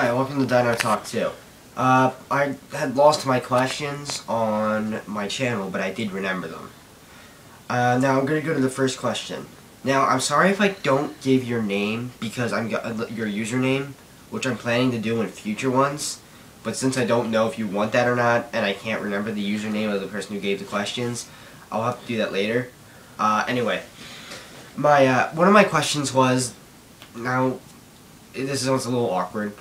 Hi, welcome to Dino Talk 2. I had lost my questions on my channel, but I did remember them. Now I'm going to go to the first question. Now, I'm sorry if I don't give your name because your username, which I'm planning to do in future ones, but since I don't know if you want that or not, and I can't remember the username of the person who gave the questions, I'll have to do that later. Anyway, one of my questions was, now, this sounds a little awkward.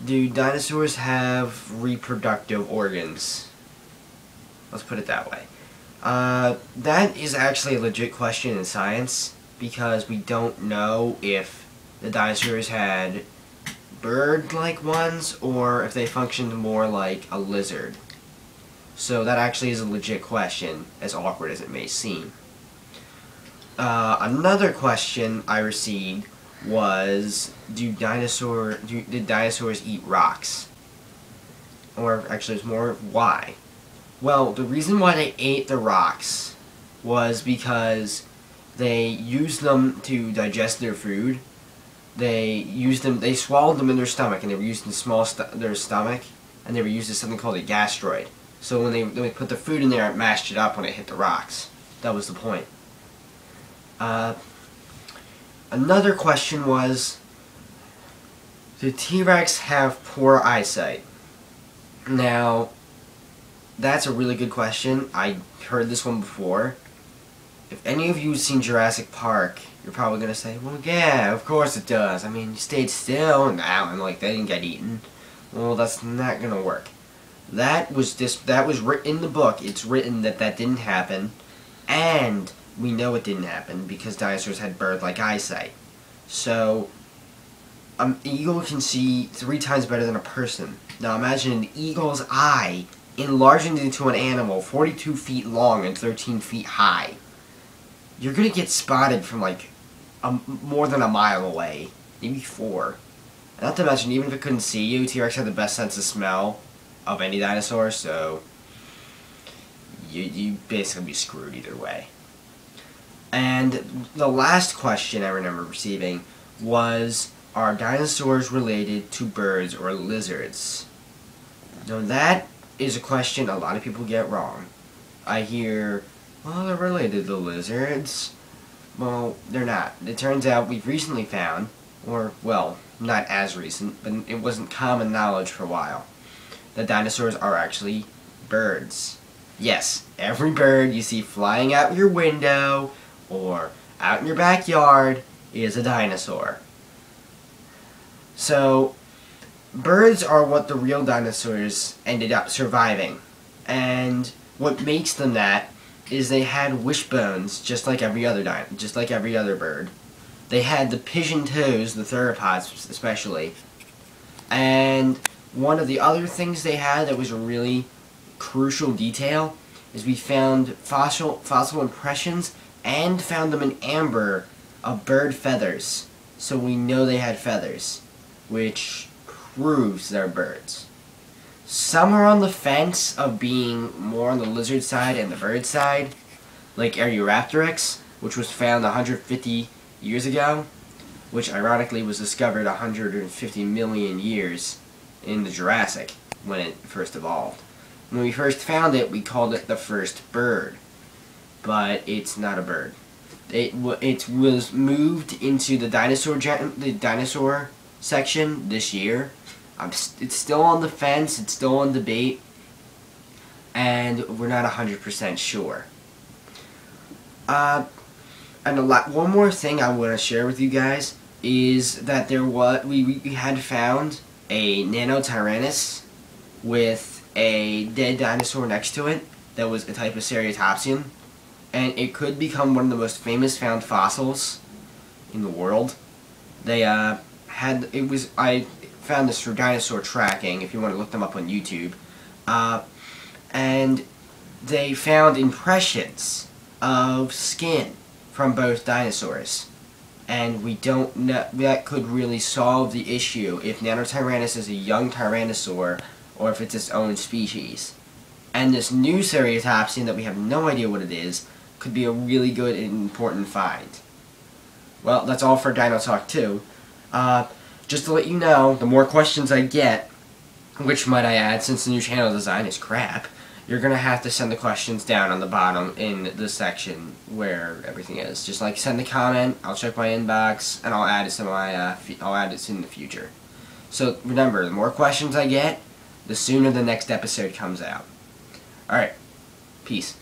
Do dinosaurs have reproductive organs? Let's put it that way. That is actually a legit question in science because we don't know if the dinosaurs had bird-like ones or if they functioned more like a lizard. So that actually is a legit question, as awkward as it may seem. Another question I received was, did dinosaurs eat rocks? Or actually, it's more, why? Well, the reason why they ate the rocks was because they used them to digest their food. They swallowed them in their stomach, and they were used in their stomach, and they were used as something called a gastroid. So when they put the food in there, it mashed it up when it hit the rocks. That was the point. Another question was, did T.rex have poor eyesight? Now, that's a really good question. I heard this one before. If any of you have seen Jurassic Park, you're probably going to say, well, yeah, of course it does. I mean, you stayed still, and they didn't get eaten. Well, that's not going to work. That was written in the book. It's written that didn't happen, and we know it didn't happen because dinosaurs had bird-like eyesight. So, an eagle can see 3 times better than a person. Now imagine an eagle's eye enlarging into an animal 42 feet long and 13 feet high. You're going to get spotted from like more than a mile away, maybe 4. Not to mention, even if it couldn't see you, T-Rex had the best sense of smell of any dinosaur, so you basically be screwed either way. And the last question I remember receiving was, are dinosaurs related to birds or lizards? Now that is a question a lot of people get wrong. I hear, well, they're related to lizards. Well, they're not. It turns out we've recently found, or, well, not as recent, but it wasn't common knowledge for a while, that dinosaurs are actually birds. Yes, every bird you see flying out your window or out in your backyard is a dinosaur. So, birds are what the real dinosaurs ended up surviving. And what makes them that is they had wishbones just like every other bird. They had the pigeon toes, the theropods especially. And one of the other things they had that was a really crucial detail is we found fossil impressions and found them in amber of bird feathers. So we know they had feathers, which proves they're birds. Some are on the fence of being more on the lizard side and the bird side, like Archaeopteryx, which was found 150 years ago, which ironically was discovered 150 million years in the Jurassic when it first evolved. When we first found it, we called it the first bird, but it's not a bird. It was moved into the dinosaur section this year. It's still on the fence, it's still on debate, and we're not 100% sure. And one more thing I want to share with you guys is that we had found a Nanotyrannus with a dead dinosaur next to it that was a type of Ceratopsian, and it could become one of the most famous found fossils in the world. I found this for dinosaur tracking, if you want to look them up on YouTube, and they found impressions of skin from both dinosaurs, and we don't know, that could really solve the issue if Nanotyrannus is a young Tyrannosaur or if it's its own species. And this new Ceratopsian that we have no idea what it is could be a really good and important find. Well, that's all for Dino Talk 2. just to let you know, the more questions I get, which might I add, since the new channel design is crap, you're going to have to send the questions down on the bottom in the section where everything is. Just like send a comment, I'll check my inbox, and I'll add it to my, I'll add it in the future. So remember, the more questions I get, the sooner the next episode comes out. Alright, peace.